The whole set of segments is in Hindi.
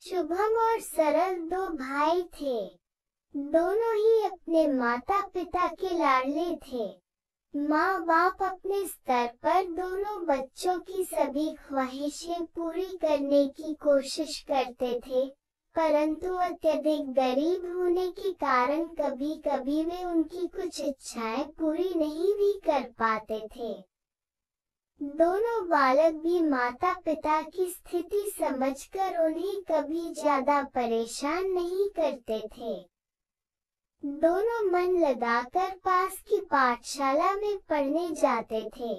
शुभम और सरल दो भाई थे। दोनों ही अपने माता पिता के लाडले थे। माँ बाप अपने स्तर पर दोनों बच्चों की सभी ख्वाहिशें पूरी करने की कोशिश करते थे, परंतु अत्यधिक गरीब होने के कारण कभी कभी वे उनकी कुछ इच्छाएं पूरी नहीं भी कर पाते थे। दोनों बालक भी माता पिता की स्थिति समझकर उन्हें कभी ज्यादा परेशान नहीं करते थे। दोनों मन लगाकर पास की पाठशाला में पढ़ने जाते थे।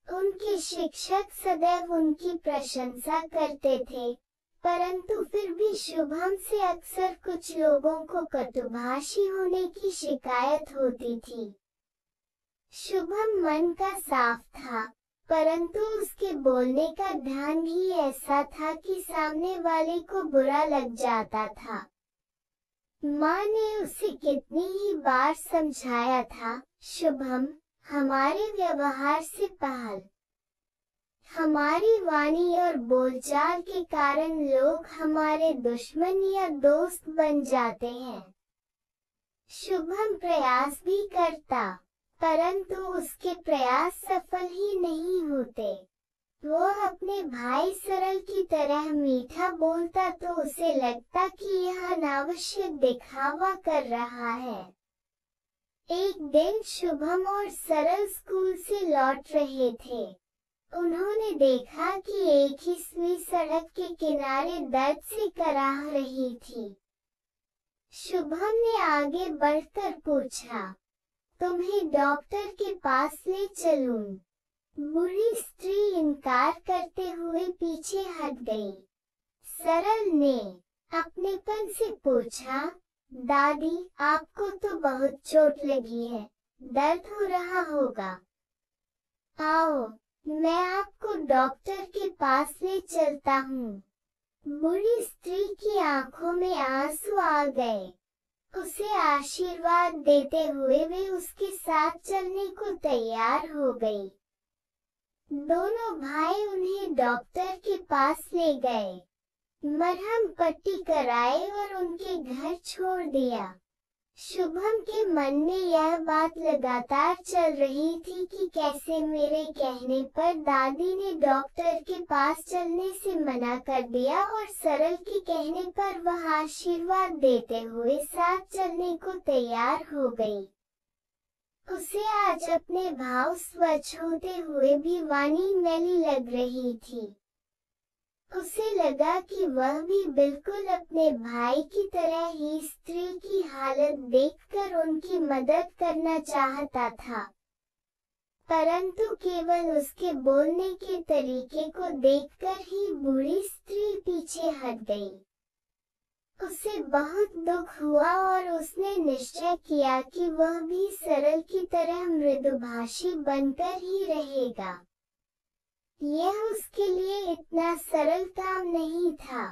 उनके शिक्षक सदैव उनकी प्रशंसा करते थे, परंतु फिर भी शुभम से अक्सर कुछ लोगों को कटुभाषी होने की शिकायत होती थी। शुभम मन का साफ था, परंतु उसके बोलने का ढंग ही ऐसा था कि सामने वाले को बुरा लग जाता था। माँ ने उसे कितनी ही बार समझाया था, शुभम, हमारे व्यवहार से पहल, हमारी वाणी और बोलचाल के कारण लोग हमारे दुश्मन या दोस्त बन जाते हैं। शुभम प्रयास भी करता, परंतु उसके प्रयास सफल ही नहीं होते। वो अपने भाई सरल की तरह मीठा बोलता तो उसे लगता कि यह अनावश्यक दिखावा कर रहा है। एक दिन शुभम और सरल स्कूल से लौट रहे थे। उन्होंने देखा कि एक ही सुई सड़क के किनारे दर्द से कराह रही थी। शुभम ने आगे बढ़कर पूछा, तुम्हें डॉक्टर के पास ले चलूं? बूढ़ी स्त्री इनकार करते हुए पीछे हट गई। सरल ने अपनेपन से पूछा, दादी, आपको तो बहुत चोट लगी है, दर्द हो रहा होगा। आओ, मैं आपको डॉक्टर के पास ले चलता हूँ। बूढ़ी स्त्री की आंखों में आंसू आ गए। उसे आशीर्वाद देते हुए वे उसके साथ चलने को तैयार हो गई। दोनों भाई उन्हें डॉक्टर के पास ले गए, मरहम पट्टी कराई और उनके घर छोड़ दिया। शुभम के मन में यह बात लगातार चल रही थी कि कैसे मेरे कहने पर दादी ने डॉक्टर के पास चलने से मना कर दिया और सरल के कहने पर वह आशीर्वाद देते हुए साथ चलने को तैयार हो गई। उसे आज अपने भाव स्वच्छ होते हुए भी वाणी मैली लग रही थी। उसे लगा कि वह भी बिल्कुल अपने भाई की तरह ही स्त्री की हालत देखकर उनकी मदद करना चाहता था, परंतु केवल उसके बोलने के तरीके को देखकर ही बूढ़ी स्त्री पीछे हट गई। उसे बहुत दुख हुआ और उसने निश्चय किया कि वह भी सरल की तरह मृदुभाषी बनकर ही रहेगा। यह उसके लिए इतना सरल काम नहीं था।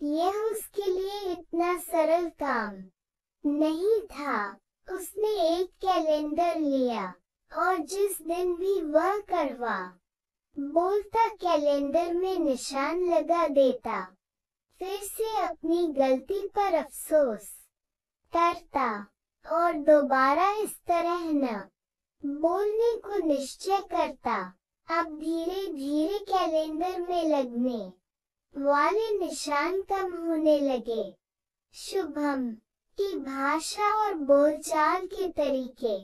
यह उसके लिए इतना सरल काम नहीं था। उसने एक कैलेंडर लिया और जिस दिन भी वह कड़वा बोलता कैलेंडर में निशान लगा देता। फिर से अपनी गलती पर अफसोस करता और दोबारा इस तरह न बोलने को निश्चय करता। अब धीरे धीरे कैलेंडर में लगने वाले निशान कम होने लगे। शुभम की भाषा और बोलचाल के तरीके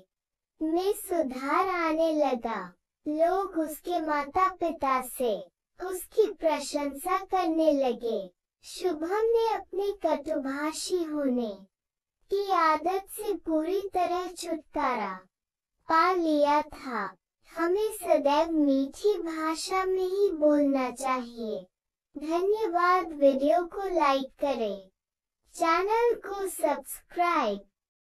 में सुधार आने लगा। लोग उसके माता पिता से उसकी प्रशंसा करने लगे। शुभम ने अपने कटुभाषी होने की आदत से पूरी तरह छुटकारा पा लिया था। हमें सदैव मीठी भाषा में ही बोलना चाहिए। धन्यवाद। वीडियो को लाइक करें, चैनल को सब्सक्राइब